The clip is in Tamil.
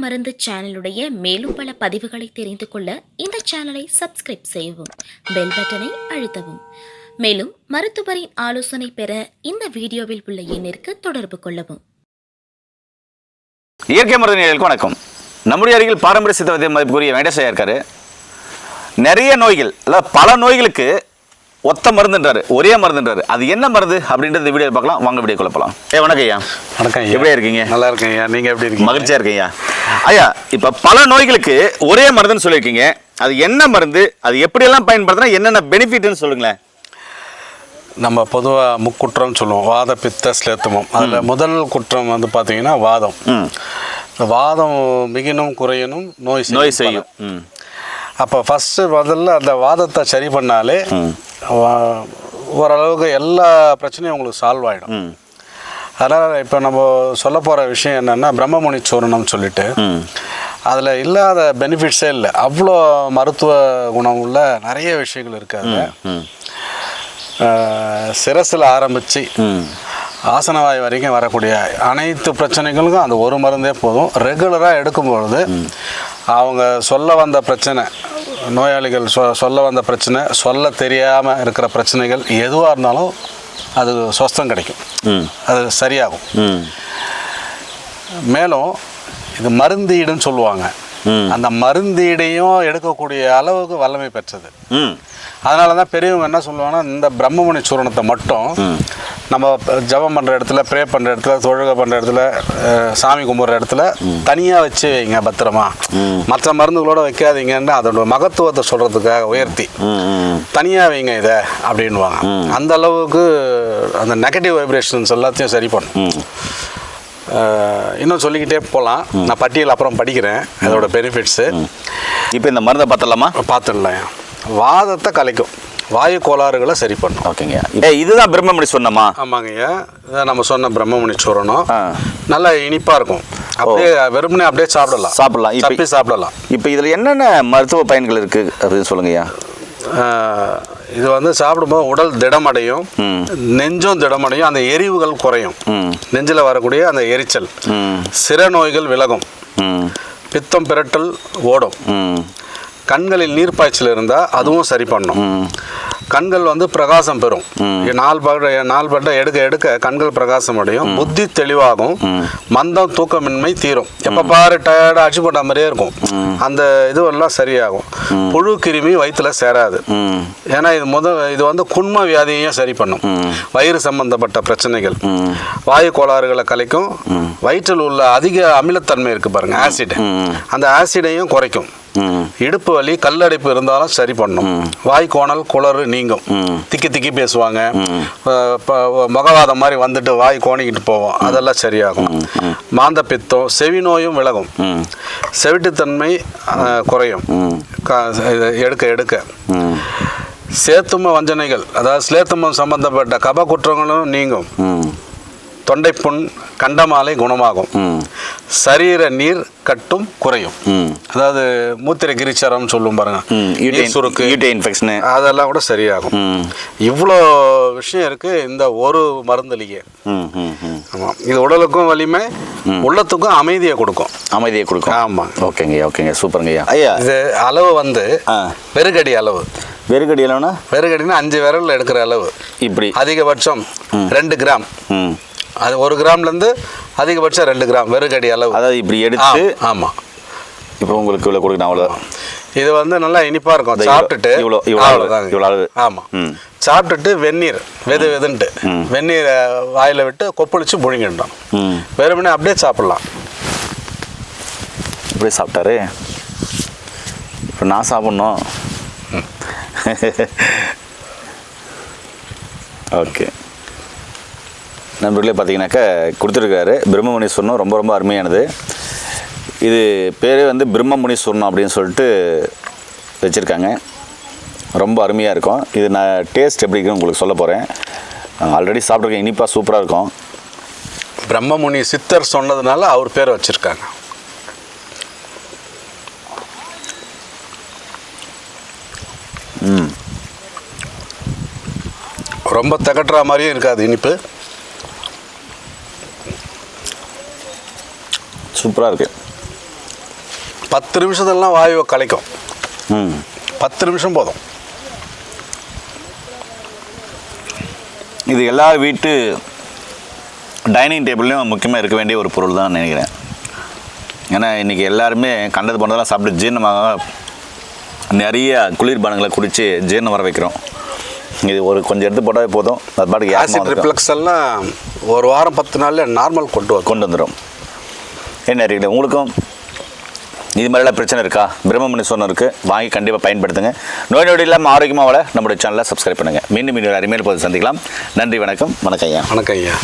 மருந்து சேனலுடைய மேலும் பல பதிவுகளை தெரிந்து கொள்ள இந்த சேனலை சப்ஸ்கிரைப் செய்யவும், பெல் பட்டனை அழுத்தவும். மேலும் மருத்துவரின் ஆலோசனை பெற இந்த வீடியோவில் உள்ள எண்ணிற்கு தொடர்பு கொள்ளவும். இயற்கை மருந்து நேயர்களுக்கு வணக்கம். நம்முடைய அருகில் பாரம்பரிய சித்த வைத்தியம் மதிப்புக்குரிய வெங்கடேஷ் இருக்காரு. நிறைய நோய்கள், அதாவது பல நோய்களுக்கு ஒத்த மருந்துன்றாரு, ஒரே மருந்துன்றாரு. அது என்ன மருந்து அப்படின்றது வீடியோ பார்க்கலாம். வாங்க வீடியோ குழப்பலாம். வணக்கம் ஐயா. வணக்கம். எப்படி இருக்கீங்க? நல்லா இருக்கேன் ஐயா. நீங்கள் எப்படி இருக்கீங்க? மகிழ்ச்சியாக இருக்கேன் ஐயா. ஐயா, இப்போ பல நோய்களுக்கு ஒரே மருந்துன்னு சொல்லியிருக்கீங்க. அது என்ன மருந்து, அது எப்படியெல்லாம் பயன்படுத்தினா என்னென்ன பெனிஃபிட்னு சொல்லுங்களேன். நம்ம பொதுவாக முக்குற்றம் சொல்லுவோம், வாத பித்த ஸ்லேத்துமம். அதில் முதல் குற்றம் வந்து பார்த்தீங்கன்னா வாதம். வாதம் மிகினும் குறையணும் நோய் செய்யும். அப்போ முதல்ல அந்த வாதத்தை சரி பண்ணாலே ஓரளவுக்கு எல்லா பிரச்சனையும் உங்களுக்கு சால்வ் ஆகிடும். அதனால் இப்போ நம்ம சொல்ல போகிற விஷயம் என்னென்னா பிரம்மமுனி சூரணம்னு சொல்லிட்டு, அதில் இல்லாத பெனிஃபிட்ஸே இல்லை. அவ்வளோ மருத்துவ குணம் உள்ள நிறைய விஷயங்கள் இருக்காது. சிரசில் ஆரம்பித்து ஆசனவாய் வரைக்கும் வரக்கூடிய அனைத்து பிரச்சனைகளுக்கும் அந்த ஒரு மருந்தே போதும். ரெகுலராக எடுக்கும்பொழுது அவங்க சொல்ல வந்த பிரச்சனை, நோயாளிகள் சொல்ல வந்த பிரச்சனை, சொல்ல தெரியாமல் இருக்கிற பிரச்சனைகள் எதுவாக இருந்தாலும் அது சொஸ்தம் கிடைக்கும், அது சரியாகும். மேலும் இது மருந்தீடுன்னு சொல்லுவாங்க. அந்த மருந்தீடையும் எடுக்கக்கூடிய அளவுக்கு வல்லமை பெற்றது. அதனால தான் பெரியவங்க என்ன சொல்லுவாங்கன்னா, இந்த பிரம்மமுனி சூரணத்தை மட்டும் நம்ம ஜபம் பண்ணுற இடத்துல, ப்ரே பண்ணுற இடத்துல, தொழுகை பண்ணுற இடத்துல, சாமி கும்பிட்ற இடத்துல தனியாக வச்சு வைங்க பத்திரமா, மற்ற மருந்துகளோட வைக்காதீங்கன்னு அதோட மகத்துவத்தை சொல்கிறதுக்காக உயர்த்தி தனியாக வைங்க இதை அப்படின்வாங்க. அந்த அளவுக்கு அந்த நெகட்டிவ் வைப்ரேஷன்ஸ் எல்லாத்தையும் சரி பண்ணும். இன்னும் சொல்லிக்கிட்டே போகலாம். நான் பட்டியல் அப்புறம் படிக்கிறேன் அதோட பெனிஃபிட்ஸு. இப்போ இந்த மருந்தை பார்த்துடலாம். வாதத்தை கலைக்கும், வாயு கோளாறுகளை சரி பண்ணும். ஓகேங்க. இதுதான் பிரம்மமுனி சொன்னமா? ஆமாங்கய்யா, இதான் நம்ம சொன்ன பிரம்மமுனி சூரணம். நல்லா இனிப்பாக இருக்கும். அப்படியே வெறுமனே அப்படியே சாப்பிடலாம். இப்போ இதில் என்னென்ன மருத்துவ பயன்கள் இருக்குது அப்படின்னு சொல்லுங்கய்யா. இது வந்து சாப்பிடும்போது உடல் திடமடையும், நெஞ்சும் திடமடையும், அந்த எரிவுகள் குறையும், நெஞ்சில் வரக்கூடிய அந்த எரிச்சல், சிர நோய்கள் விலகும், பித்தம் பிரட்டல் ஓடும், கண்களில் நீர்ப்பாய்ச்சல் இருந்தால் அதுவும் சரி பண்ணும், கண்கள் வந்து பிரகாசம் பெறும், நாள்பட்ட எடுக்க எடுக்க கண்கள் பிரகாசம் அடையும், புத்தி தெளிவாகும், மந்தம் தூக்கமின்மை தீரும், எப்போ பாரு டயர்டாக அடிச்சு போட்ட மாதிரியே இருக்கும், அந்த இதுவெல்லாம் சரியாகும், புழு கிருமி வயிற்றுல சேராது. ஏன்னா இது வந்து குண்ம வியாதியையும் சரி பண்ணும், வயிறு சம்பந்தப்பட்ட பிரச்சனைகள், வாயு கோளாறுகளை கலைக்கும், வயிற்றில் உள்ள அதிக அமிலத்தன்மை இருக்கு பாருங்க, ஆசிட், அந்த ஆசிடையும் குறைக்கும், இடுப்பு வலி கல்லடைப்பு இருந்தாலும் சரி பண்ணும், வாய்க்கோணல் குளறு நீங்கும், திக்கி பேசுவாங்க, முகவாதம் மாதிரி வந்துட்டு வாய் கோணிக்கிட்டு போவோம், அதெல்லாம் சரியாகும், மாந்த பித்தம், செவி நோயும் விலகும், செவிட்டுத்தன்மை குறையும் எடுக்க எடுக்க, சேத்தும வஞ்சனைகள், அதாவது ஸ்லேத்துமம் சம்பந்தப்பட்ட கப குற்றங்களும் நீங்கும், தொண்டைப்புண் கண்டமாலை குணமாகும், சரீர நீர் கட்டும் குறையும், அதாவது மூத்திரை கிரிச்சரம் சொல்லும் பாருங்க, சுருக்கு, இன்ஃபெக்ஷன், அதெல்லாம் கூட சரியாகும். இவ்வளோ விஷயம் இருக்கு இந்த ஒரு மருந்துலேயே. ஆமாம், இது உடலுக்கும் வலிமை, உள்ளத்துக்கும் அமைதியை கொடுக்கும். ஆமாம். ஓகேங்க, சூப்பருங்கய்யா. ஐயா, இது அளவு வந்து பெருகடி அளவு. வெறுகடினா 5 விரலில் எடுக்கிற அளவு. இப்படி அதிகபட்சம் 2 கிராம், அது 1 கிராம்லேருந்து அதிகபட்சம் 2 கிராம் வெறுகடி அளவு. அதாவது இப்படி எடுத்து. ஆமாம். இப்போ உங்களுக்கு இவ்வளோ கொடுக்கணும், அவ்வளோதான். இது வந்து நல்லா இனிப்பாக இருக்கும். சாப்பிட்டுட்டு இவ்வளோ. ஆமாம். சாப்பிட்டுட்டு வெந்நீர் வெதுன்ட்டு வெந்நீரை வாயில் விட்டு கொப்பளிச்சு முழுங்கிட்டோம். வெறுமனே அப்படியே சாப்பிட்லாம். இப்படியே சாப்பிட்டாரு. இப்போ நான் சாப்பிட்ணும். ஓகே, நண்பர்களே, பார்த்தீங்கன்னாக்கா கொடுத்துருக்காரு பிரம்மமுனி சூரணம். ரொம்ப ரொம்ப அருமையானது. இது பேரே வந்து பிரம்மமுனி சூரணம் அப்படின்னு சொல்லிட்டு வச்சுருக்காங்க. ரொம்ப அருமையாக இருக்கும். இது நான் டேஸ்ட் எப்படி இருக்குன்னு உங்களுக்கு சொல்ல போகிறேன். ஆல்ரெடி சாப்பிட்ருக்கேன், இனிப்பாக சூப்பராக இருக்கும். பிரம்மமுனி சித்தர் சொன்னதுனால அவர் பேர் வச்சுருக்காங்க. ரொம்ப தகட்டுற மாதிரியும் இருக்காது இனிப்பு. சூப்பராக இருக்குது. 10 நிமிஷத்துலாம் வாயுவை கலைக்கும். ம் 10 நிமிஷம் போதும். இது எல்லா வீட்டு டைனிங் டேபிள்லையும் முக்கியமாக இருக்க வேண்டிய ஒரு பொருள் தான் நினைக்கிறேன். ஏன்னா இன்றைக்கி எல்லாருமே கண்டது போனதெல்லாம் சாப்பிட்டு ஜீரணமாக நிறைய குளிர்பானங்களை குடித்து ஜீரணம் வர வைக்கிறோம். இது ஒரு கொஞ்சம் எடுத்து போட்டால் போதும், அது பாட்டுக்கு ஆசிட் ரிஃப்ளக்ஸ் எல்லாம் ஒரு வாரம் 10 நாளில் நார்மல் கொண்டு வந்துடும். என்ன இருக்குது உங்களுக்கும் இது மாதிரிலாம் பிரச்சனை இருக்கா? பிரம்மமுனி சொன்ன இருக்குது, வாங்கி கண்டிப்பாக பயன்படுத்துங்க. நோய் நொடி இல்லாமல் ஆரோக்கியமாக நம்முடைய சேனலை சப்ஸ்கிரைப் பண்ணுங்கள். மீண்டும் அருமையில் போது சந்திக்கலாம். நன்றி, வணக்கம். வணக்கம் ஐயா. வணக்கம் ஐயா.